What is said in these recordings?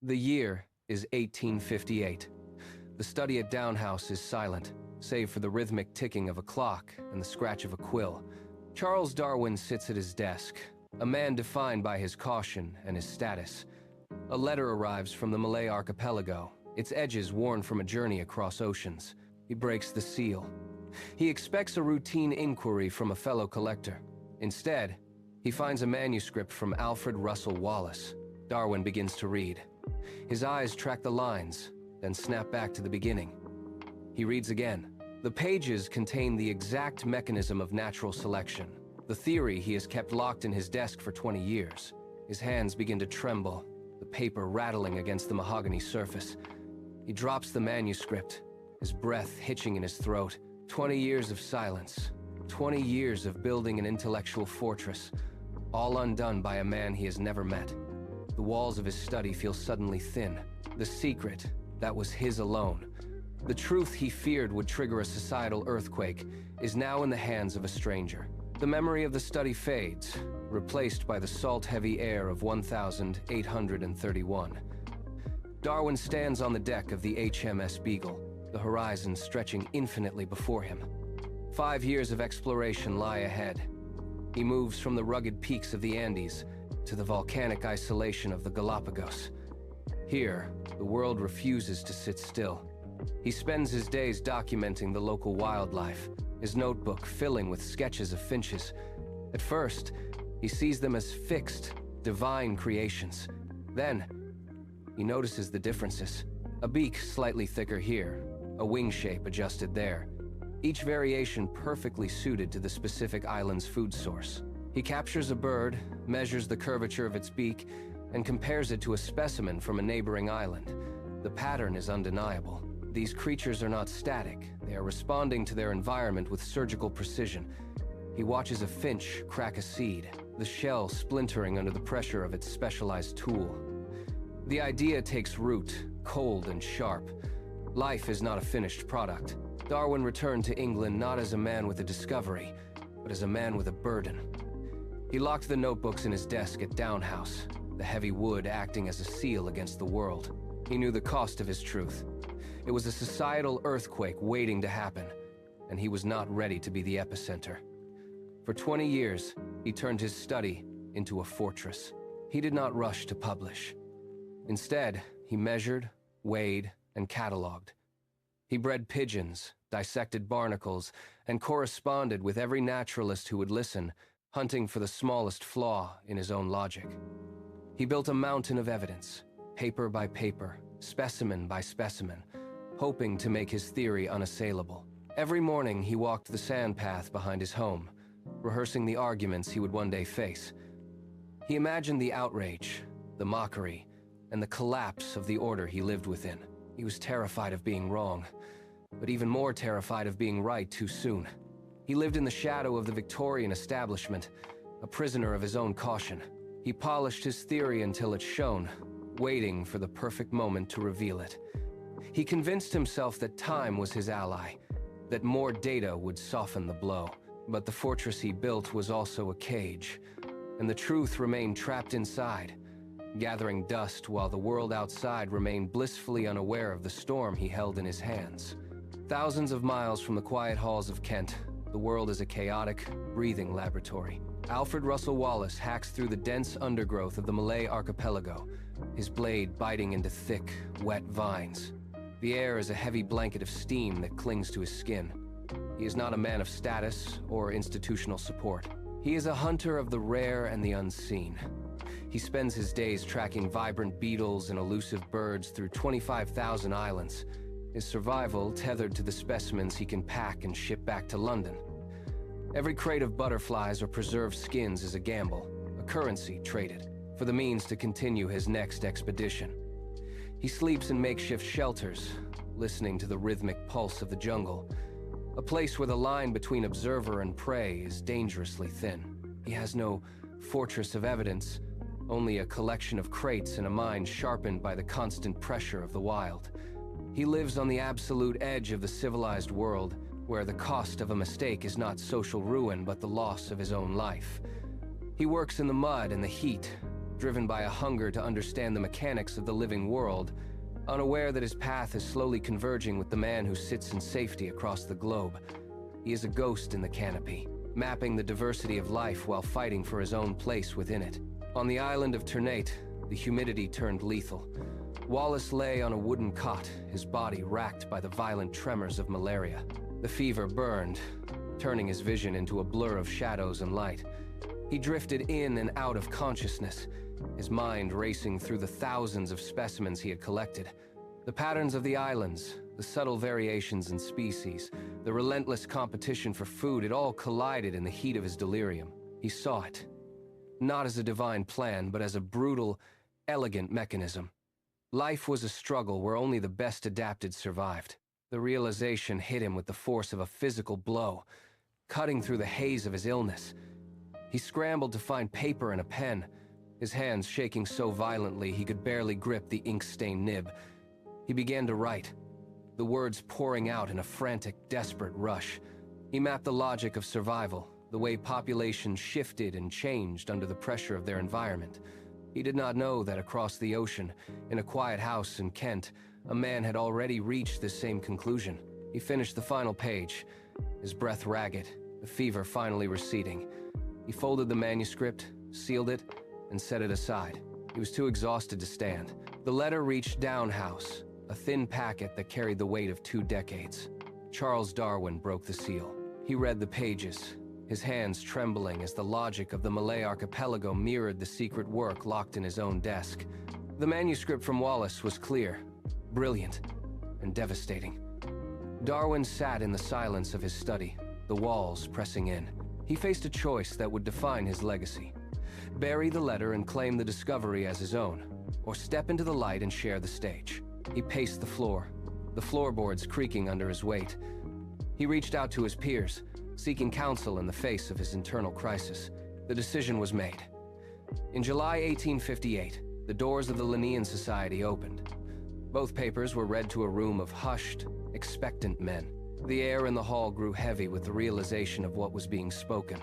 The year is 1858. The study at Down House is silent, save for the rhythmic ticking of a clock and the scratch of a quill. Charles Darwin sits at his desk, a man defined by his caution and his status. A letter arrives from the Malay archipelago, its edges worn from a journey across oceans. He breaks the seal. He expects a routine inquiry from a fellow collector. Instead, he finds a manuscript from Alfred Russel Wallace. Darwin begins to read. His eyes track the lines, then snap back to the beginning. He reads again. The pages contain the exact mechanism of natural selection, the theory he has kept locked in his desk for 20 years. His hands begin to tremble, the paper rattling against the mahogany surface. He drops the manuscript, his breath hitching in his throat. 20 years of silence, 20 years of building an intellectual fortress, all undone by a man he has never met. The walls of his study feel suddenly thin. The secret, that was his alone, the truth he feared would trigger a societal earthquake, is now in the hands of a stranger. The memory of the study fades, replaced by the salt-heavy air of 1831. Darwin stands on the deck of the HMS Beagle, the horizon stretching infinitely before him. 5 years of exploration lie ahead. He moves from the rugged peaks of the Andes to the volcanic isolation of the Galapagos. Here, the world refuses to sit still. He spends his days documenting the local wildlife, his notebook filling with sketches of finches. At first, he sees them as fixed, divine creations. Then, he notices the differences. A beak slightly thicker here, a wing shape adjusted there. Each variation perfectly suited to the specific island's food source. He captures a bird, measures the curvature of its beak, and compares it to a specimen from a neighboring island. The pattern is undeniable. These creatures are not static. They are responding to their environment with surgical precision. He watches a finch crack a seed, the shell splintering under the pressure of its specialized tool. The idea takes root, cold and sharp. Life is not a finished product. Darwin returned to England not as a man with a discovery, but as a man with a burden. He locked the notebooks in his desk at Down House, the heavy wood acting as a seal against the world. He knew the cost of his truth. It was a societal earthquake waiting to happen, and he was not ready to be the epicenter. For 20 years, he turned his study into a fortress. He did not rush to publish. Instead, he measured, weighed, and cataloged. He bred pigeons, dissected barnacles, and corresponded with every naturalist who would listen, hunting for the smallest flaw in his own logic. He built a mountain of evidence, paper by paper, specimen by specimen, hoping to make his theory unassailable. Every morning he walked the sand path behind his home, rehearsing the arguments he would one day face. He imagined the outrage, the mockery, and the collapse of the order he lived within. He was terrified of being wrong, but even more terrified of being right too soon. He lived in the shadow of the Victorian establishment, a prisoner of his own caution. He polished his theory until it shone, waiting for the perfect moment to reveal it. He convinced himself that time was his ally, that more data would soften the blow. But the fortress he built was also a cage, and the truth remained trapped inside, gathering dust while the world outside remained blissfully unaware of the storm he held in his hands. Thousands of miles from the quiet halls of Kent, the world is a chaotic, breathing laboratory. Alfred Russel Wallace hacks through the dense undergrowth of the Malay archipelago, his blade biting into thick, wet vines. The air is a heavy blanket of steam that clings to his skin. He is not a man of status or institutional support. He is a hunter of the rare and the unseen. He spends his days tracking vibrant beetles and elusive birds through 25,000 islands, his survival tethered to the specimens he can pack and ship back to London. Every crate of butterflies or preserved skins is a gamble, a currency traded, for the means to continue his next expedition. He sleeps in makeshift shelters, listening to the rhythmic pulse of the jungle, a place where the line between observer and prey is dangerously thin. He has no fortress of evidence, only a collection of crates and a mind sharpened by the constant pressure of the wild. He lives on the absolute edge of the civilized world, where the cost of a mistake is not social ruin but the loss of his own life. He works in the mud and the heat, driven by a hunger to understand the mechanics of the living world, unaware that his path is slowly converging with the man who sits in safety across the globe. He is a ghost in the canopy, mapping the diversity of life while fighting for his own place within it. On the island of Ternate, the humidity turned lethal. Wallace lay on a wooden cot, his body racked by the violent tremors of malaria. The fever burned, turning his vision into a blur of shadows and light. He drifted in and out of consciousness, his mind racing through the thousands of specimens he had collected. The patterns of the islands, the subtle variations in species, the relentless competition for food, it all collided in the heat of his delirium. He saw it, not as a divine plan, but as a brutal, elegant mechanism. Life was a struggle where only the best adapted survived. The realization hit him with the force of a physical blow, cutting through the haze of his illness. He scrambled to find paper and a pen, his hands shaking so violently he could barely grip the ink-stained nib. He began to write, the words pouring out in a frantic, desperate rush. He mapped the logic of survival, the way populations shifted and changed under the pressure of their environment. He did not know that across the ocean, in a quiet house in Kent, a man had already reached this same conclusion. He finished the final page, his breath ragged, the fever finally receding. He folded the manuscript, sealed it, and set it aside. He was too exhausted to stand. The letter reached Downhouse, a thin packet that carried the weight of 2 decades. Charles Darwin broke the seal. He read the pages, his hands trembling as the logic of the Malay archipelago mirrored the secret work locked in his own desk. The manuscript from Wallace was clear, brilliant, and devastating. Darwin sat in the silence of his study, the walls pressing in. He faced a choice that would define his legacy. Bury the letter and claim the discovery as his own, or step into the light and share the stage. He paced the floor, the floorboards creaking under his weight. He reached out to his peers, seeking counsel in the face of his internal crisis. The decision was made. In July 1858, the doors of the Linnean Society opened. Both papers were read to a room of hushed, expectant men. The air in the hall grew heavy with the realization of what was being spoken.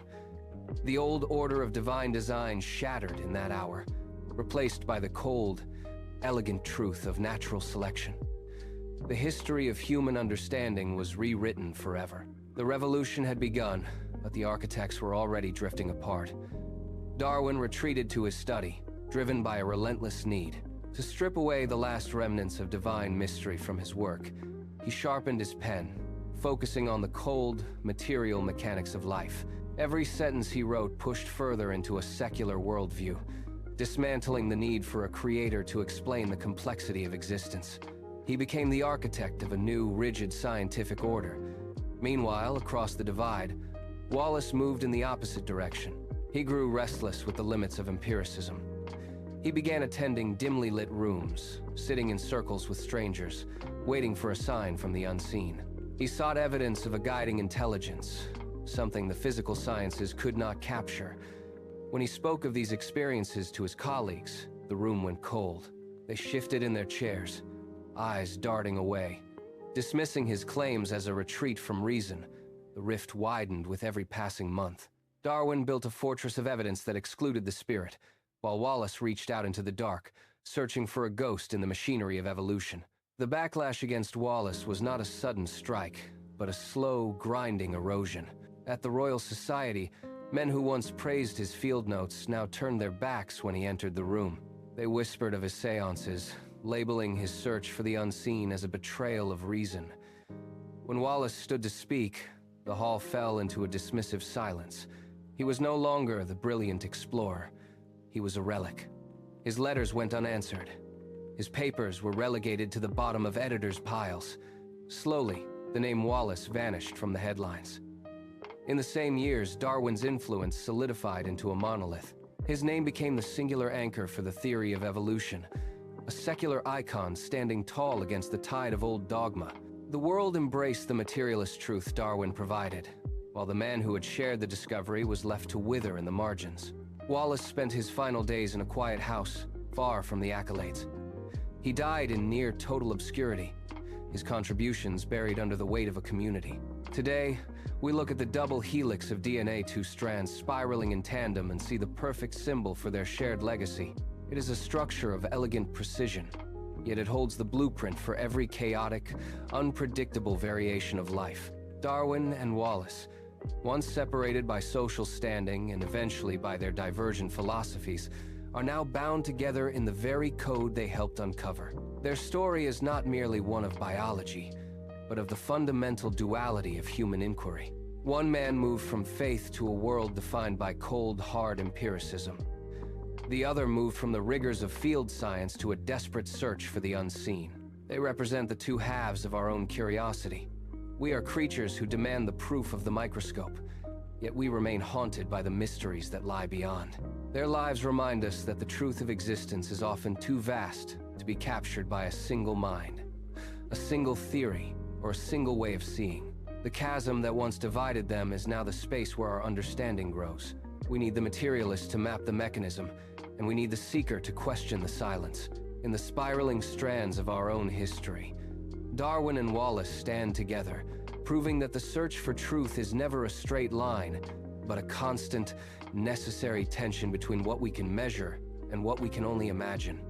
The old order of divine design shattered in that hour, replaced by the cold, elegant truth of natural selection. The history of human understanding was rewritten forever. The revolution had begun, but the architects were already drifting apart. Darwin retreated to his study, driven by a relentless need to strip away the last remnants of divine mystery from his work. He sharpened his pen, focusing on the cold, material mechanics of life. Every sentence he wrote pushed further into a secular worldview, dismantling the need for a creator to explain the complexity of existence. He became the architect of a new, rigid scientific order. Meanwhile, across the divide, Wallace moved in the opposite direction. He grew restless with the limits of empiricism. He began attending dimly lit rooms, sitting in circles with strangers, waiting for a sign from the unseen. He sought evidence of a guiding intelligence, something the physical sciences could not capture. When he spoke of these experiences to his colleagues, the room went cold. They shifted in their chairs, eyes darting away. Dismissing his claims as a retreat from reason, the rift widened with every passing month. Darwin built a fortress of evidence that excluded the spirit, while Wallace reached out into the dark, searching for a ghost in the machinery of evolution. The backlash against Wallace was not a sudden strike, but a slow, grinding erosion. At the Royal Society, men who once praised his field notes now turned their backs when he entered the room. They whispered of his seances, labeling his search for the unseen as a betrayal of reason. When Wallace stood to speak, the hall fell into a dismissive silence. He was no longer the brilliant explorer. He was a relic. His letters went unanswered. His papers were relegated to the bottom of editors' piles. Slowly, the name Wallace vanished from the headlines. In the same years, Darwin's influence solidified into a monolith. His name became the singular anchor for the theory of evolution, a secular icon standing tall against the tide of old dogma. The world embraced the materialist truth Darwin provided, while the man who had shared the discovery was left to wither in the margins. Wallace spent his final days in a quiet house, far from the accolades. He died in near total obscurity, his contributions buried under the weight of a community. Today, we look at the double helix of DNA, 2 strands spiraling in tandem, and see the perfect symbol for their shared legacy. It is a structure of elegant precision, yet it holds the blueprint for every chaotic, unpredictable variation of life. Darwin and Wallace, once separated by social standing and eventually by their divergent philosophies, are now bound together in the very code they helped uncover. Their story is not merely one of biology, but of the fundamental duality of human inquiry. One man moved from faith to a world defined by cold, hard empiricism. The other moved from the rigors of field science to a desperate search for the unseen. They represent the two halves of our own curiosity. We are creatures who demand the proof of the microscope, yet we remain haunted by the mysteries that lie beyond. Their lives remind us that the truth of existence is often too vast to be captured by a single mind, a single theory, or a single way of seeing. The chasm that once divided them is now the space where our understanding grows. We need the materialist to map the mechanism, and we need the seeker to question the silence. In the spiraling strands of our own history, Darwin and Wallace stand together, proving that the search for truth is never a straight line, but a constant, necessary tension between what we can measure and what we can only imagine.